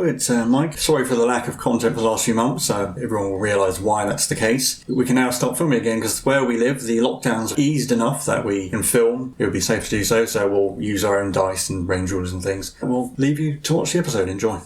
it's Mike. Sorry for the lack of content for the last few months, so everyone will realise why that's the case. We can now start filming again because where we live, the lockdowns eased enough that we can film. It would be safe to do so, so we'll use our own dice and range rulers and things. We'll leave you to watch the episode. Enjoy.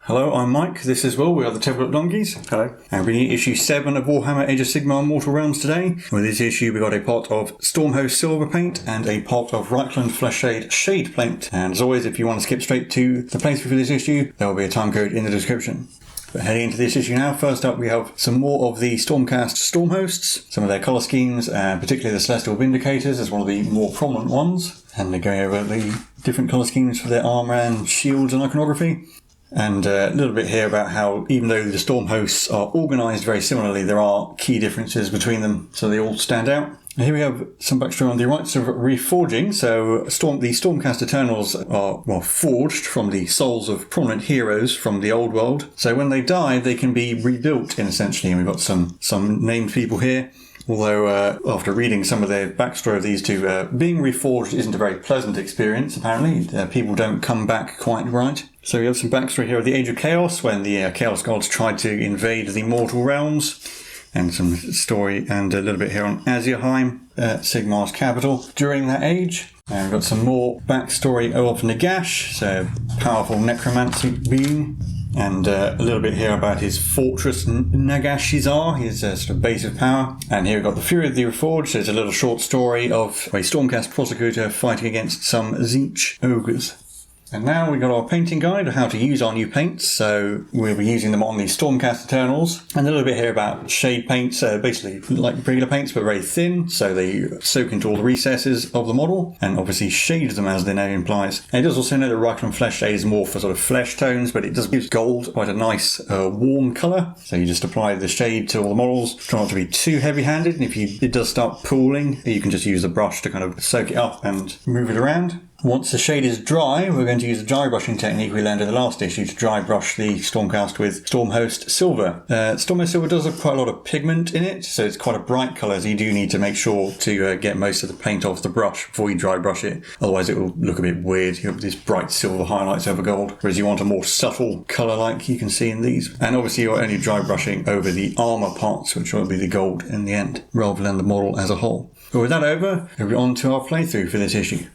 Hello, I'm Mike. This is Will. We are the Tabletop Donkeys. Hello. And we're reading issue 7 of Warhammer Age of Sigmar Mortal Realms today. With this issue, we got a pot of Stormhost Silver Paint and a pot of Reichland Fleshshade Shade Paint. And as always, if you want to skip straight to the playthrough for this issue, there will be a time code in the description. But heading into this issue now, first up we have some more of the Stormcast Stormhosts, some of their colour schemes, particularly the Celestial Vindicators as one of the more prominent ones. And they're going over the different colour schemes for their armour and shields and iconography. And a little bit here about how, even though the storm hosts are organised very similarly, there are key differences between them, so they all stand out. And here we have some backstory on the rites of reforging. So the Stormcast Eternals are forged from the souls of prominent heroes from the old world. So when they die, they can be rebuilt, essentially. And we've got some named people here. Although, after reading some of the backstory of these two, being reforged isn't a very pleasant experience, apparently. People don't come back quite right. So we have some backstory here of the Age of Chaos, when the Chaos Gods tried to invade the mortal realms. And some story and a little bit here on Azurheim, Sigmar's capital, during that age. And we've got some more backstory of Nagash, so powerful necromancy being. And a little bit here about his fortress Nagashizar, his sort of base of power. And here we've got the Fury of the Reforged. There's a little short story of a Stormcast prosecutor fighting against some Tzeentch ogres. And now we've got our painting guide of how to use our new paints. So we'll be using them on the Stormcast Eternals. And a little bit here about shade paints, basically like regular paints but very thin, so they soak into all the recesses of the model and obviously shade them as the name implies. And it does also know that Reichland Fleshshade is more for sort of flesh tones, but it does give gold quite a nice warm colour. So you just apply the shade to all the models. Try not to be too heavy-handed, and if it does start pooling, you can just use the brush to kind of soak it up and move it around. Once the shade is dry, we're going to use the dry brushing technique we learned in the last issue to dry brush the Stormcast with Stormhost Silver. Stormhost Silver does have quite a lot of pigment in it, so it's quite a bright colour, so you do need to make sure to get most of the paint off the brush before you dry brush it. Otherwise it will look a bit weird. You have these bright silver highlights over gold, whereas you want a more subtle colour like you can see in these. And obviously you're only dry brushing over the armour parts, which will be the gold in the end, rather than the model as a whole. But with that over, we'll be on to our playthrough for this issue.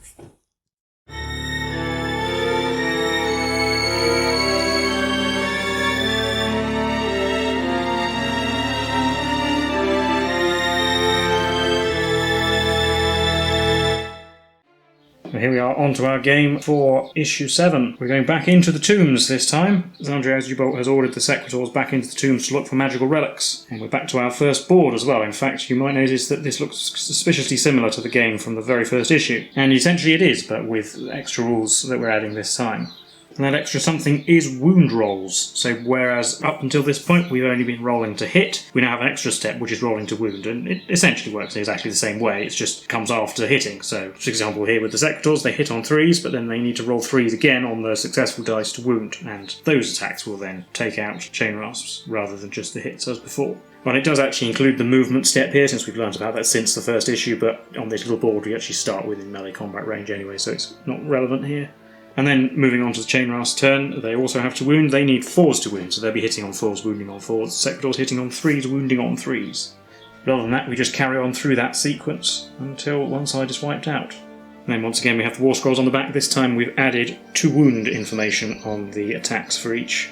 Here we are onto our game for issue 7. We're going back into the tombs this time. Xandria Azurebolt has ordered the Sequitors back into the tombs to look for magical relics. And we're back to our first board as well. In fact, you might notice that this looks suspiciously similar to the game from the very first issue. And essentially it is, but with extra rules that we're adding this time. And that extra something is wound rolls. So whereas up until this point we've only been rolling to hit, we now have an extra step which is rolling to wound. And it essentially works in exactly the same way, it just comes after hitting. So for example here with the Sequitors, they hit on 3s, but then they need to roll 3s again on the successful dice to wound. And those attacks will then take out Chainrasps rather than just the hits as before. Well, it does actually include the movement step here, since we've learned about that since the first issue, but on this little board we actually start within melee combat range anyway, so it's not relevant here. And then moving on to the Chainrasps' turn, they also have to wound. They need 4s to wound, so they'll be hitting on 4s, wounding on 4s. Sequitors hitting on 3s, wounding on 3s. But other than that, we just carry on through that sequence until one side is wiped out. And then once again we have the War Scrolls on the back. This time we've added to wound information on the attacks for each.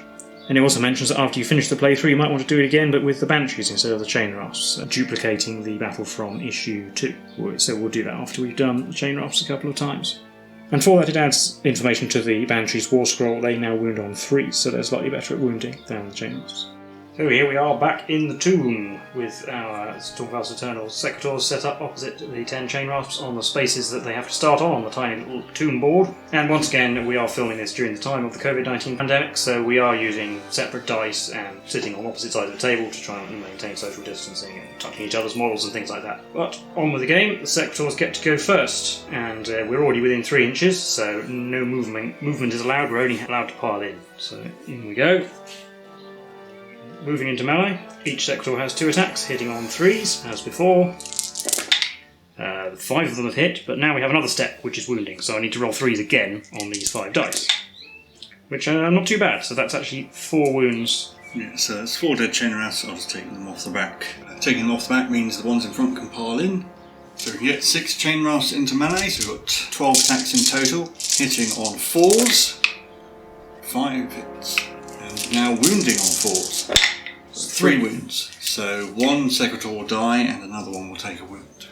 And it also mentions that after you finish the playthrough you might want to do it again, but with the Banshees instead of the Chainrasps, duplicating the battle from issue 2. So we'll do that after we've done the Chainrasps a couple of times. And for that it adds information to the Banshees War Scroll. They now wound on 3s, so they're slightly better at wounding than the Chainrasps. So here we are back in the tomb with our Stormcast Eternals Sequitors set up opposite the 10 Chainrasps on the spaces that they have to start on the tiny little tomb board. And once again, we are filming this during the time of the COVID-19 pandemic, so we are using separate dice and sitting on opposite sides of the table to try and maintain social distancing and touching each other's models and things like that. But on with the game, the Sequitors get to go first, and we're already within 3 inches, so no movement is allowed, we're only allowed to pile in. So in we go. Moving into melee, each Sequitor has 2 attacks, hitting on 3s, as before. 5 of them have hit, but now we have another step, which is wounding, so I need to roll 3s again on these 5 dice. which are not too bad. So that's actually 4 wounds. Yeah, so there's 4 dead Chainrasps. I'll just take them off the back. Taking them off the back means the ones in front can pile in. So we can get 6 Chainrasps into melee, so we've got 12 attacks in total. Hitting on 4s, 5 hits, and now wounding on 4s. 3 wounds. So 1 Sequitor will die and another one will take a wound.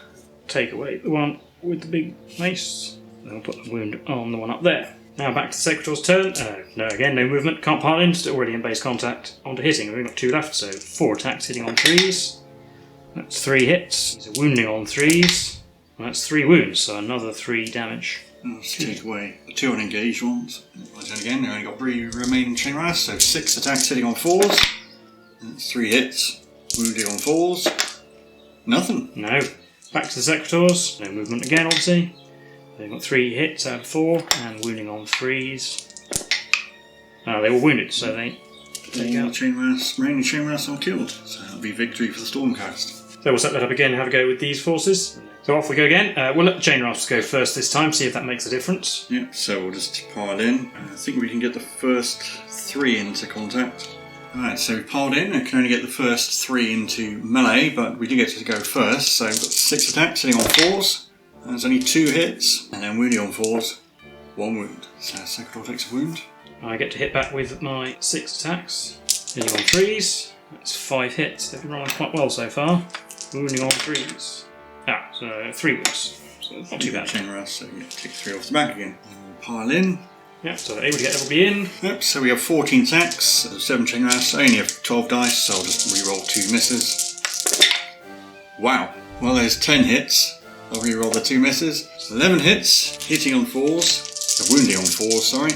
Take away the one with the big mace. Then we'll put the wound on the one up there. Now back to Sequitor's turn. No, again, no movement. Can't pile in. Still already in base contact. On to hitting. We've got 2 left, so 4 attacks hitting on 3s. That's 3 hits. He's wounding on 3s. And that's 3 wounds, so another 3 damage. Let's take away the 2 unengaged ones. And again, they've only got 3 remaining Chainrasps, so 6 attacks hitting on 4s. That's 3 hits. Wounding on 4s. Nothing. No. Back to the Sequitors. No movement again, obviously. They've got 3 hits out of 4, and wounding on 3s. They were wounded, so they take out. Remaining Chainrasps are killed, so that'll be victory for the Stormcast. So we'll set that up again and have a go with these forces. So off we go again. We'll let the Chainrasps go first this time, see if that makes a difference. Yeah, so we'll just pile in. I think we can get the first 3 into contact. Alright, so we've piled in. I can only get the first 3 into melee, but we do get to go first. So we've got 6 attacks hitting on 4s. There's only 2 hits, and then wounding on 4s, 1 wound. So Sequitor takes a wound. I get to hit back with my 6 attacks. Hitting on 3s. That's 5 hits. They've been rolling quite well so far. Wounding on 3s. So 3 wounds. So it's not too bad. Chainrasps, so you take 3 off the back again. And pile in. Yep, so they're able to get everybody in. Yep, so we have 14 attacks, 7 Chainrasps. I only have 12 dice, so I'll just re-roll 2 misses. Wow. Well, there's 10 hits. I'll re-roll the 2 misses. So 11 hits, hitting on 4s. Wounding on 4s, sorry.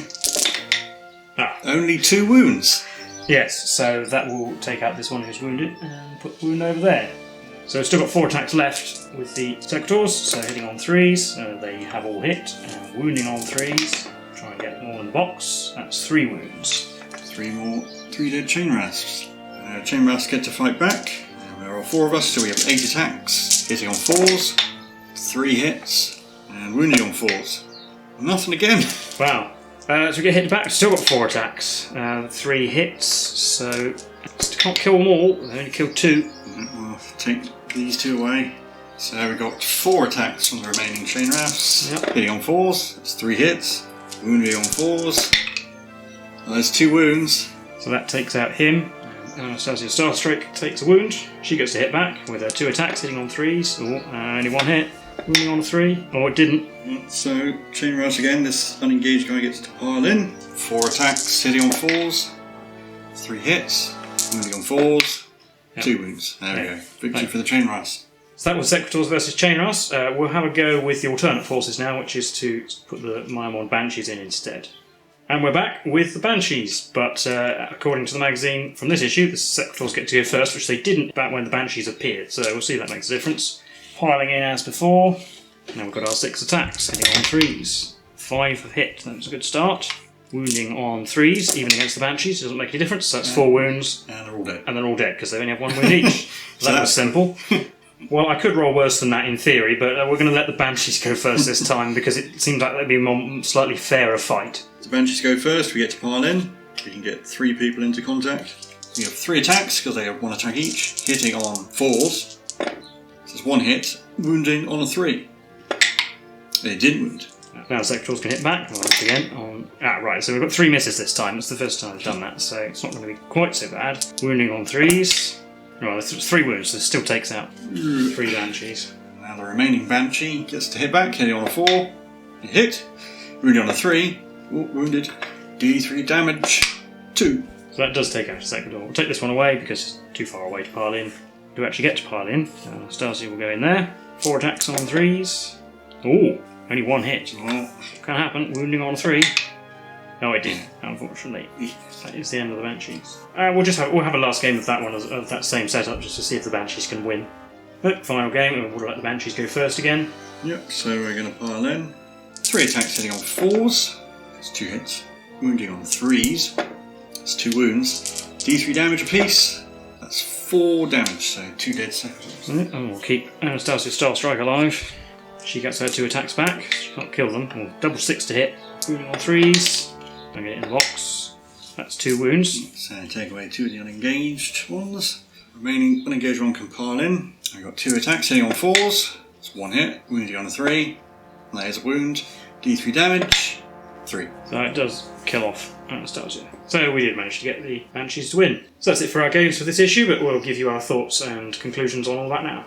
Only 2 wounds. Yes, so that will take out this one who's wounded and put the wound over there. So we've still got 4 attacks left with the Sequitors, so hitting on 3s, they have all hit, and wounding on 3s, try and get them all in the box, that's 3 wounds. 3 dead Chainrasps. Chainrasps get to fight back, and there are 4 of us, so we have 8 attacks, hitting on 4s, 3 hits, and wounding on 4s. Nothing again. Wow. So we get hit back, still got 4 attacks, 3 hits, so can't kill them all, they only killed 2. I'll take these 2 away. So we've got 4 attacks from the remaining Chainrasps. Yep. Hitting on 4s, that's 3 hits. Wounding on 4s. Well, there's 2 wounds. So that takes out him. Anastasia Starstrike takes a wound. She gets to hit back with her 2 attacks, hitting on 3s. Only 1 hit. Wounding on a 3. Oh, it didn't. So Chainrasps again, this unengaged guy gets to pile in. 4 attacks, hitting on 4s. 3 hits. Wounding on 4s. Yep. 2 wounds. There we go. Victory for the Chainrasps. So that was Sequitors versus Chainrasps. We'll have a go with the alternate forces now, which is to put the Myrmidon Banshees in instead. And we're back with the Banshees, but according to the magazine from this issue, the Sequitors get to go first, which they didn't back when the Banshees appeared, so we'll see if that makes a difference. Piling in as before. Now we've got our 6 attacks, hitting on 3s. 5 have hit, that's a good start. Wounding on 3s, even against the Banshees, doesn't make any difference, so that's 4 wounds. And they're all dead. And they're all dead, because they only have 1 wound each. So that was simple. Well, I could roll worse than that in theory, but we're going to let the Banshees go first this time, because it seems like that'd be a more, slightly fairer fight. The Banshees go first, we get to pile in. We can get 3 people into contact. We have 3 attacks, because they have 1 attack each, hitting on 4s. So there's 1 hit, wounding on a 3. They didn't wound. Now the Sequitors can hit back once again on... right, so we've got 3 misses this time. It's the first time I've done that, so it's not going to be quite so bad. Wounding on 3s. Well, it's 3 wounds, so it still takes out 3 Banshees. Now the remaining Banshee gets to hit back, hitting on a 4. Hit. Wounding on a 3. Wounded. D3 damage. 2. So that does take out a Sequitor. We'll take this one away because it's too far away to pile in. Do actually get to pile in. Anastasia will go in there. 4 attacks on 3s. Ooh, only 1 hit. Well, can happen. Wounding on a 3. No, it didn't, unfortunately. That is the end of the Banshees. We'll have a last game of that one, of that same setup, just to see if the Banshees can win. But final game, and we'll let the Banshees go first again. Yep, so we're going to pile in. 3 attacks hitting on 4s. That's 2 hits. Wounding on 3s. That's 2 wounds. D3 damage apiece. That's 4 damage, so 2 dead Sequitors. And we'll keep Anastasia Starstrike alive. She gets her 2 attacks back. She can't kill them. Double 6 to hit. Wounding on 3s. I get it in box. That's 2 wounds. So take away 2 of the unengaged ones. Remaining unengaged one can pile in. I've got 2 attacks, hitting on 4s. It's 1 hit, wounding on a 3. And that is a wound. D3 damage, 3. So it does kill off Anastasia. So we did manage to get the Banshees to win. So that's it for our games for this issue, but we'll give you our thoughts and conclusions on all that now.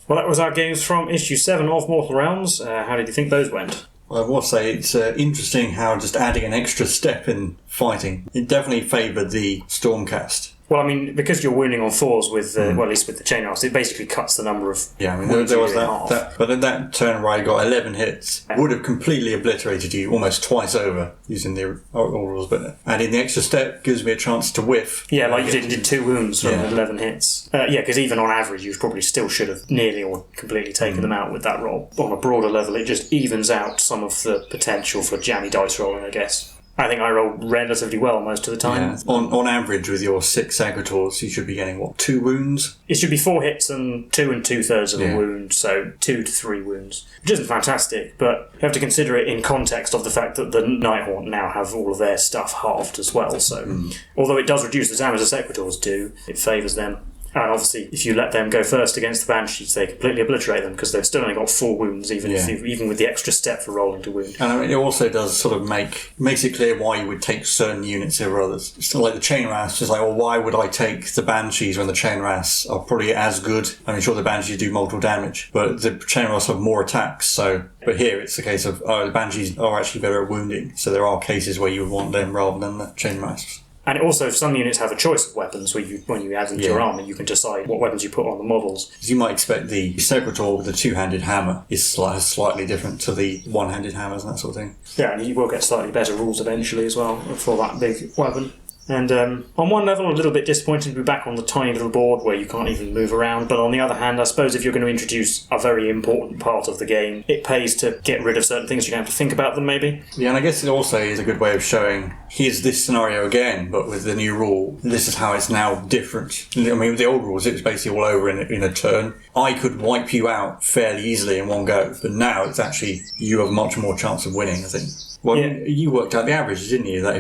Well, that was our games from issue 7 of Mortal Realms. How did you think those went? Well, I will say it's interesting how just adding an extra step in fighting, it definitely favoured the Stormcast. Well, I mean, because you're wounding on 4s with, well, at least with the Chainrasps, it basically cuts the number of. Yeah, I mean, there was that. But in that turn where I got 11 hits, would have completely obliterated you almost twice over using the old rules. But adding the extra step gives me a chance to whiff. Yeah, like you did 2 wounds from 11 hits. Yeah, because even on average, you probably still should have nearly or completely taken them out with that roll. On a broader level, it just evens out some of the potential for jammy dice rolling, I guess. I think I rolled relatively well most of the time. Yeah. On average, with your 6 Sequitors, you should be getting, 2 wounds? It should be 4 hits and 2 2/3 of a wound, so 2 to 3 wounds. Which isn't fantastic, but you have to consider it in context of the fact that the Nighthaunt now have all of their stuff halved as well, so although it does reduce the damage the Sequitors do, it favours them. And obviously, if you let them go first against the Banshees, they completely obliterate them because they've still only got 4 wounds, even with the extra step for rolling to wound. And I mean, it also does sort of makes it clear why you would take certain units over others. It's still like the Chainrasps is like, well, why would I take the Banshees when the Chainrasps are probably as good? I mean, sure, the Banshees do multiple damage, but the Chainrasps have more attacks. So, but here it's a case of the Banshees are actually better at wounding. So there are cases where you would want them rather than the Chainrasps. And also, some units have a choice of weapons where when you add them to your armour, you can decide what weapons you put on the models. As you might expect, the Sequitor with the 2-handed hammer is slightly different to the 1-handed hammers and that sort of thing. Yeah, and you will get slightly better rules eventually as well for that big weapon. And on one level, a little bit disappointing to be back on the tiny little board where you can't even move around. But on the other hand, I suppose if you're going to introduce a very important part of the game, it pays to get rid of certain things. You don't have to think about them, maybe. Yeah, and I guess it also is a good way of showing, here's this scenario again, but with the new rule. This is how it's now different. I mean, with the old rules, it was basically all over in a turn. I could wipe you out fairly easily in one go, but now it's actually, you have much more chance of winning, I think. Well, you worked out the average, didn't you? That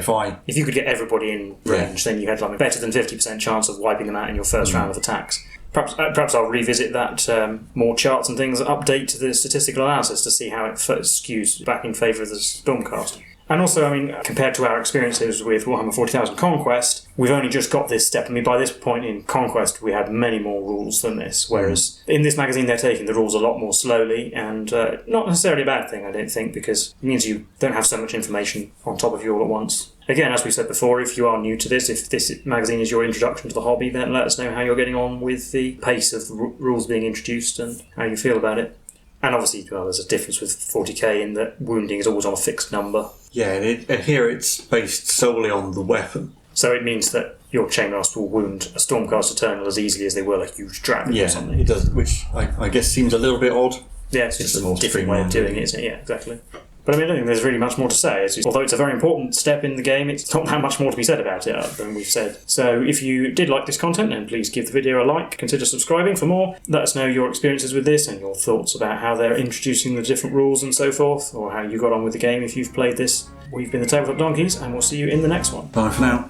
if you could get everybody in range, then you had like a better than 50% chance of wiping them out in your first round of attacks. Perhaps I'll revisit that more charts and things, update to the statistical analysis to see how it skews back in favour of the Stormcast. And also, I mean, compared to our experiences with Warhammer 40,000 Conquest, we've only just got this step. I mean, by this point in Conquest, we had many more rules than this, whereas in this magazine, they're taking the rules a lot more slowly, and not necessarily a bad thing, I don't think, because it means you don't have so much information on top of you all at once. Again, as we said before, if you are new to this, if this magazine is your introduction to the hobby, then let us know how you're getting on with the pace of the rules being introduced and how you feel about it. And obviously, there's a difference with 40k in that wounding is always on a fixed number. Yeah, and here it's based solely on the weapon. So it means that your Chainrasps will wound a Stormcast Eternal as easily as they will a huge dragon or something. It does, which I guess seems a little bit odd. Yeah, it's just a different way of doing it, isn't it? Yeah, exactly. But I mean, I don't think there's really much more to say. Although it's a very important step in the game, it's not that much more to be said about it than we've said. So if you did like this content, then please give the video a like, consider subscribing for more. Let us know your experiences with this and your thoughts about how they're introducing the different rules and so forth, or how you got on with the game if you've played this. We've been the Tabletop Donkeys, and we'll see you in the next one. Bye for now.